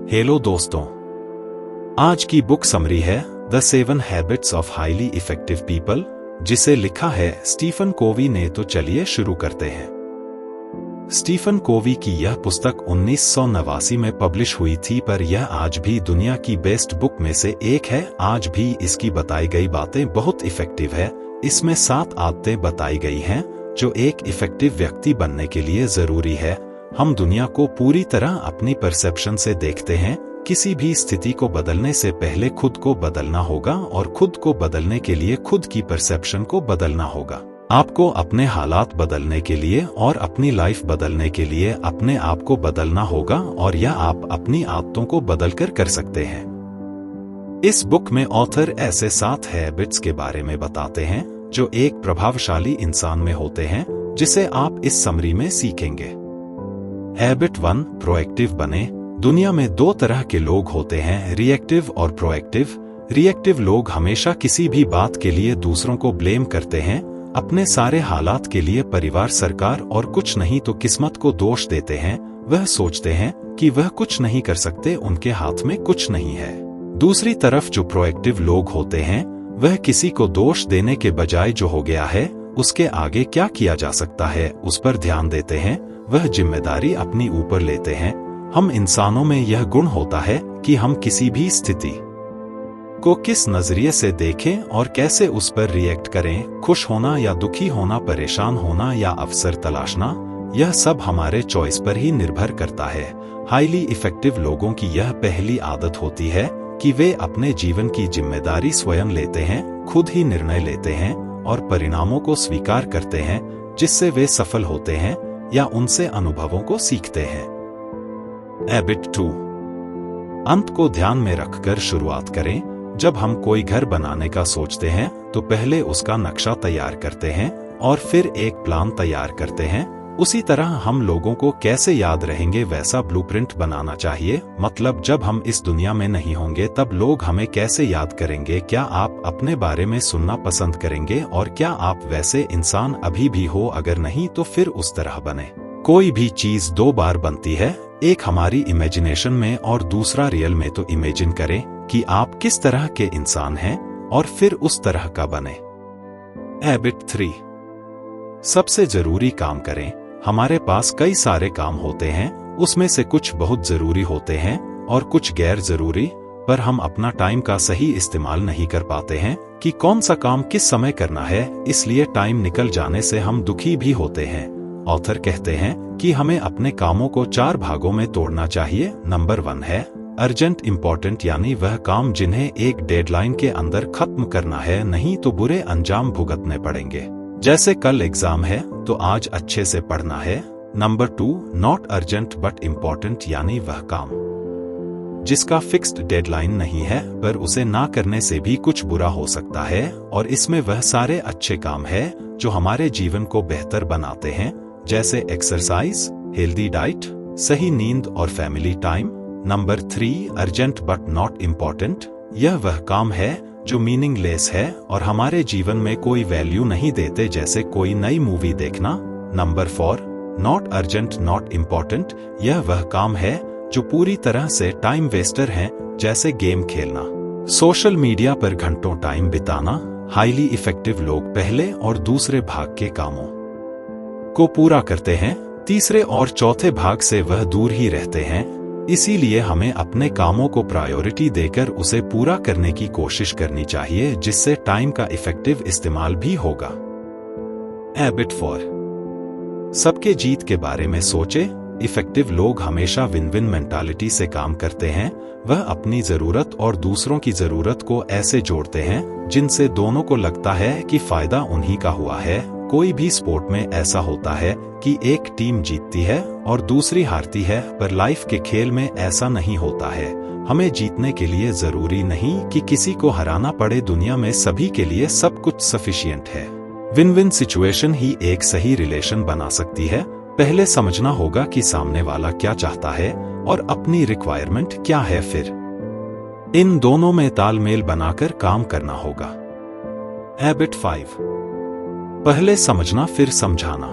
Hello दोस्तों, आज की बुक समरी है the 7 habits of highly effective people, जिसे लिखा है स्टीफन कोवी ने। तो चलिए शुरू करते हैं। स्टीफन कोवी की यह पुस्तक 1989 में पब्लिश हुई थी, पर यह आज भी दुनिया की बेस्ट बुक में से एक है। आज भी इसकी बताई गई बातें बहुत इफेक्टिव है। इसमें 7 आदतें बताई गई हैं जो एक इफेक्टिव व्यक्ति बनने के लिए जरूरी है। हम दुनिया को पूरी तरह अपनी परसेप्शन से देखते हैं। किसी भी स्थिति को बदलने से पहले खुद को बदलना होगा और खुद को बदलने के लिए खुद की परसेप्शन को बदलना होगा। आपको अपने हालात बदलने के लिए और अपनी लाइफ बदलने के लिए अपने आप को बदलना होगा, और यह आप अपनी आदतों को बदलकर कर सकते हैं। इस बुक में ऑथर ऐसे 7 हैबिट्स के बारे में बताते हैं जो एक प्रभावशाली इंसान में होते हैं, जिसे आप इस समरी में सीखेंगे। हैबिट 1, प्रोएक्टिव बने। दुनिया में 2 तरह के लोग होते हैं, रिएक्टिव और प्रोएक्टिव। रिएक्टिव लोग हमेशा किसी भी बात के लिए दूसरों को ब्लेम करते हैं, अपने सारे हालात के लिए परिवार, सरकार और कुछ नहीं तो किस्मत को दोष देते हैं। वह सोचते हैं कि वह कुछ नहीं कर सकते, उनके हाथ में कुछ नहीं है। दूसरी तरफ जो प्रोएक्टिव लोग होते हैं, वह किसी को दोष देने के बजाय जो हो गया है उसके आगे क्या किया जा सकता है उस पर ध्यान देते हैं। वह जिम्मेदारी अपनी ऊपर लेते हैं। हम इंसानों में यह गुण होता है कि हम किसी भी स्थिति को किस नजरिए से देखें और कैसे उस पर रिएक्ट करें। खुश होना या दुखी होना, परेशान होना या अवसर तलाशना, यह सब हमारे चॉइस पर ही निर्भर करता है। हाईली इफेक्टिव लोगों की यह पहली आदत होती है कि वे अपने जीवन की जिम्मेदारी स्वयं लेते हैं, खुद ही निर्णय लेते हैं और परिणामों को स्वीकार करते हैं, जिससे वे सफल होते हैं या उनसे अनुभवों को सीखते हैं। हैबिट 2, अंत को ध्यान में रखकर शुरुआत करें। जब हम कोई घर बनाने का सोचते हैं तो पहले उसका नक्शा तैयार करते हैं और फिर एक प्लान तैयार करते हैं। उसी तरह हम लोगों को कैसे याद रहेंगे वैसा ब्लूप्रिंट बनाना चाहिए। मतलब जब हम इस दुनिया में नहीं होंगे तब लोग हमें कैसे याद करेंगे। क्या आप अपने बारे में सुनना पसंद करेंगे और क्या आप वैसे इंसान अभी भी हो? अगर नहीं तो फिर उस तरह बने। कोई भी चीज 2 बार बनती है, एक हमारी इमेजिनेशन में और दूसरा रियल में। तो इमेजिन करें कि आप किस तरह के इंसान हैं और फिर उस तरह का बने। हैबिट 3, सबसे जरूरी काम करें। हमारे पास कई सारे काम होते हैं, उसमें से कुछ बहुत जरूरी होते हैं और कुछ गैर जरूरी, पर हम अपना टाइम का सही इस्तेमाल नहीं कर पाते हैं कि कौन सा काम किस समय करना है। इसलिए टाइम निकल जाने से हम दुखी भी होते हैं। ऑथर कहते हैं कि हमें अपने कामों को 4 भागों में तोड़ना चाहिए। नंबर 1 है अर्जेंट इंपॉर्टेंट, यानी वह काम जिन्हें एक डेडलाइन के अंदर खत्म करना है, नहीं तो बुरे अंजाम भुगतने पड़ेंगे। जैसे कल एग्जाम है तो आज अच्छे से पढ़ना है। Number 2, not urgent but important, यानी वह काम जिसका फिक्स्ड डेडलाइन नहीं है, पर उसे ना करने से भी कुछ बुरा हो सकता है। और इसमें वह सारे अच्छे काम है जो हमारे जीवन को बेहतर बनाते हैं, जैसे एक्सरसाइज, हेल्दी डाइट, सही नींद और family time. Number 3, urgent but not important, यह वह काम है जो मीनिंगलेस है और हमारे जीवन में कोई वैल्यू नहीं देते, जैसे कोई नई मूवी देखना। Number 4, not urgent not important, यह वह काम है जो पूरी तरह से टाइम वेस्टर हैं, जैसे गेम खेलना, सोशल मीडिया पर घंटों टाइम बिताना। हाईली इफेक्टिव लोग पहले और दूसरे भाग के कामों को पूरा करते हैं, तीसरे और चौथे भाग से वह दूर ही रहते हैं। इसीलिए हमें अपने कामों को प्रायोरिटी देकर उसे पूरा करने की कोशिश करनी चाहिए, जिससे टाइम का इफेक्टिव इस्तेमाल भी होगा। हैबिट 4, सबके जीत के बारे में सोचे। इफेक्टिव लोग हमेशा विन विन मेंटालिटी से काम करते हैं। वह अपनी जरूरत और दूसरों की जरूरत को ऐसे जोड़ते हैं जिनसे दोनों को लगता है कि फायदा उन्हीं का हुआ है। कोई भी स्पोर्ट में ऐसा होता है कि एक टीम जीतती है और दूसरी हारती है, पर लाइफ के खेल में ऐसा नहीं होता है। हमें जीतने के लिए जरूरी नहीं कि किसी को हराना पड़े। दुनिया में सभी के लिए सब कुछ सफिशिएंट है। विन विन सिचुएशन ही एक सही रिलेशन बना सकती है। पहले समझना होगा कि सामने वाला क्या चाहता है और अपनी रिक्वायरमेंट क्या है, फिर इन दोनों में तालमेल बनाकर काम करना होगा। हैबिट 5, पहले समझना फिर समझाना।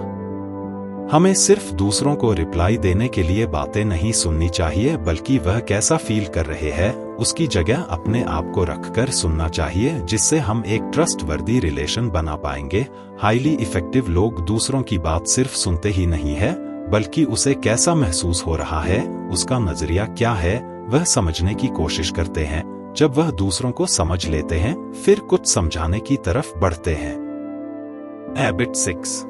हमें सिर्फ दूसरों को रिप्लाई देने के लिए बातें नहीं सुननी चाहिए, बल्कि वह कैसा फील कर रहे हैं उसकी जगह अपने आप को रखकर सुनना चाहिए, जिससे हम एक ट्रस्टवर्दी रिलेशन बना पाएंगे। हाईली इफेक्टिव लोग दूसरों की बात सिर्फ सुनते ही नहीं है, बल्कि उसे कैसा महसूस हो रहा है, उसका नजरिया क्या है, वह समझने की कोशिश करते हैं। जब वह दूसरों को समझ लेते हैं, फिर कुछ समझाने की तरफ बढ़ते हैं। हैबिट 6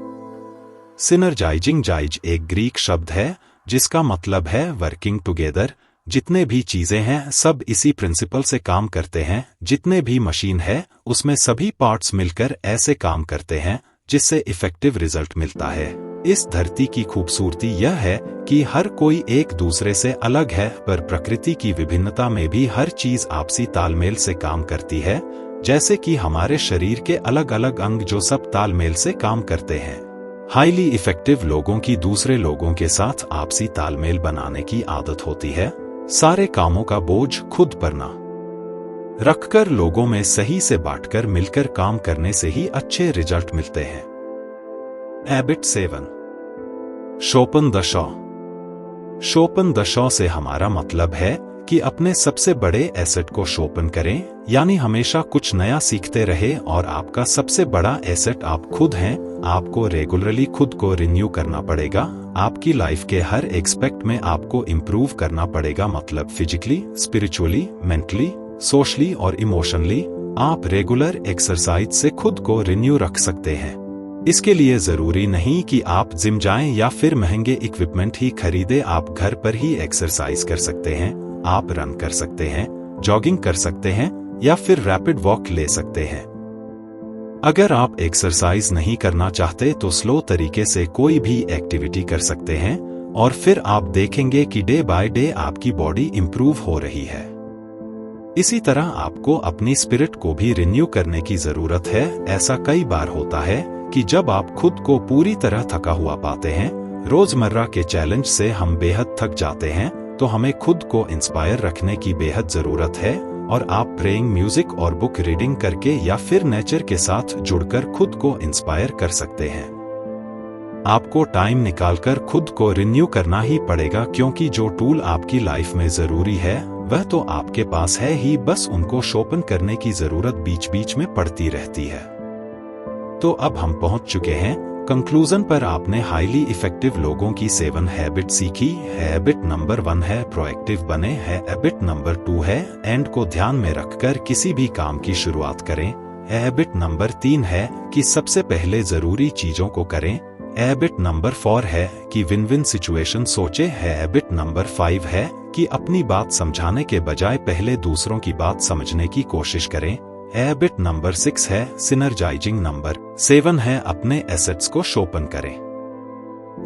सिनर्जाइजिंग जाइज एक ग्रीक शब्द है जिसका मतलब है वर्किंग टुगेदर। जितने भी चीजें हैं सब इसी प्रिंसिपल से काम करते हैं। जितने भी मशीन है उसमें सभी पार्ट्स मिलकर ऐसे काम करते हैं जिससे इफेक्टिव रिजल्ट मिलता है। इस धरती की खूबसूरती यह है कि हर कोई एक दूसरे से अलग है, पर प्रकृति की विभिन्नता में भी हर चीज आपसी तालमेल से काम करती है, जैसे कि हमारे शरीर के अलग अलग अंग जो सब तालमेल से काम करते हैं। हाईली इफेक्टिव लोगों की दूसरे लोगों के साथ आपसी तालमेल बनाने की आदत होती है। सारे कामों का बोझ खुद पर ना रखकर लोगों में सही से बांटकर मिलकर काम करने से ही अच्छे रिजल्ट मिलते हैं। Habit 7 sharpen the saw. Sharpen the saw से हमारा मतलब है कि अपने सबसे बड़े एसेट को शोपन करें, यानी हमेशा कुछ नया सीखते रहे। और आपका सबसे बड़ा एसेट आप खुद हैं। आपको रेगुलरली खुद को रिन्यू करना पड़ेगा। आपकी लाइफ के हर एस्पेक्ट में आपको इम्प्रूव करना पड़ेगा, मतलब फिजिकली, स्पिरिचुअली, मेंटली, सोशली और इमोशनली। आप रेगुलर एक्सरसाइज से खुद को रिन्यू रख सकते हैं। इसके लिए जरूरी नहीं कि आप जिम जाएं या फिर महंगे इक्विपमेंट ही खरीदें। आप घर पर ही एक्सरसाइज कर सकते हैं। आप रन कर सकते हैं, जॉगिंग कर सकते हैं या फिर रैपिड वॉक ले सकते हैं। अगर आप एक्सरसाइज नहीं करना चाहते तो स्लो तरीके से कोई भी एक्टिविटी कर सकते हैं और फिर आप देखेंगे कि डे बाय डे आपकी बॉडी इंप्रूव हो रही है। इसी तरह आपको अपनी स्पिरिट को भी रिन्यू करने की जरूरत है। ऐसा कई बार होता है कि जब आप खुद को पूरी तरह थका हुआ पाते हैं, रोजमर्रा के चैलेंज से हम बेहद थक जाते हैं, तो हमें खुद को इंस्पायर रखने की बेहद जरूरत है। और आप प्रेइंग, म्यूजिक और बुक रीडिंग करके या फिर नेचर के साथ जुड़कर खुद को इंस्पायर कर सकते हैं। आपको टाइम निकालकर खुद को रिन्यू करना ही पड़ेगा, क्योंकि जो टूल आपकी लाइफ में जरूरी है वह तो आपके पास है ही, बस उनको शोपन करने की जरूरत बीच बीच में पड़ती रहती है। तो अब हम पहुंच चुके हैं कंक्लूजन पर। आपने हाईली इफेक्टिव लोगों की 7 हैबिट सीखी। हैबिट नंबर 1 है प्रोएक्टिव बने। हैबिट नंबर 2 है एंड को ध्यान में रखकर किसी भी काम की शुरुआत करें। हैबिट नंबर 3 है कि सबसे पहले जरूरी चीजों को करें। हैबिट नंबर 4 है कि विन विन सिचुएशन सोचे। हैबिट नंबर 5 है कि अपनी बात समझाने के बजाय पहले दूसरों की बात समझने की कोशिश करें। हैबिट नंबर 6 है सिनर्जाइजिंग। नंबर 7 है अपने एसेट्स को शोपन करें।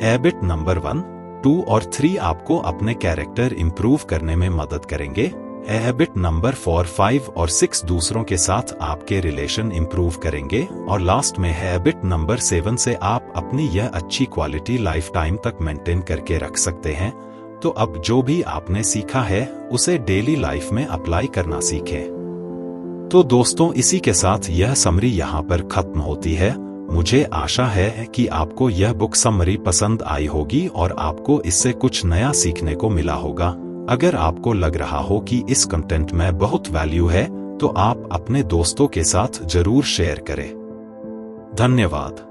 हैबिट नंबर 1, 2 और 3 आपको अपने कैरेक्टर इंप्रूव करने में मदद करेंगे। हैबिट नंबर 4, 5 और 6 दूसरों के साथ आपके रिलेशन इंप्रूव करेंगे। और लास्ट में हैबिट नंबर 7 से आप अपनी यह अच्छी क्वालिटी लाइफ टाइम तक मेंटेन करके रख सकते हैं। तो अब जो भी आपने सीखा है उसे डेली लाइफ में अप्लाई करना सीखें। तो दोस्तों, इसी के साथ यह समरी यहाँ पर खत्म होती है। मुझे आशा है कि आपको यह बुक समरी पसंद आई होगी और आपको इससे कुछ नया सीखने को मिला होगा। अगर आपको लग रहा हो कि इस कंटेंट में बहुत वैल्यू है तो आप अपने दोस्तों के साथ जरूर शेयर करें। धन्यवाद।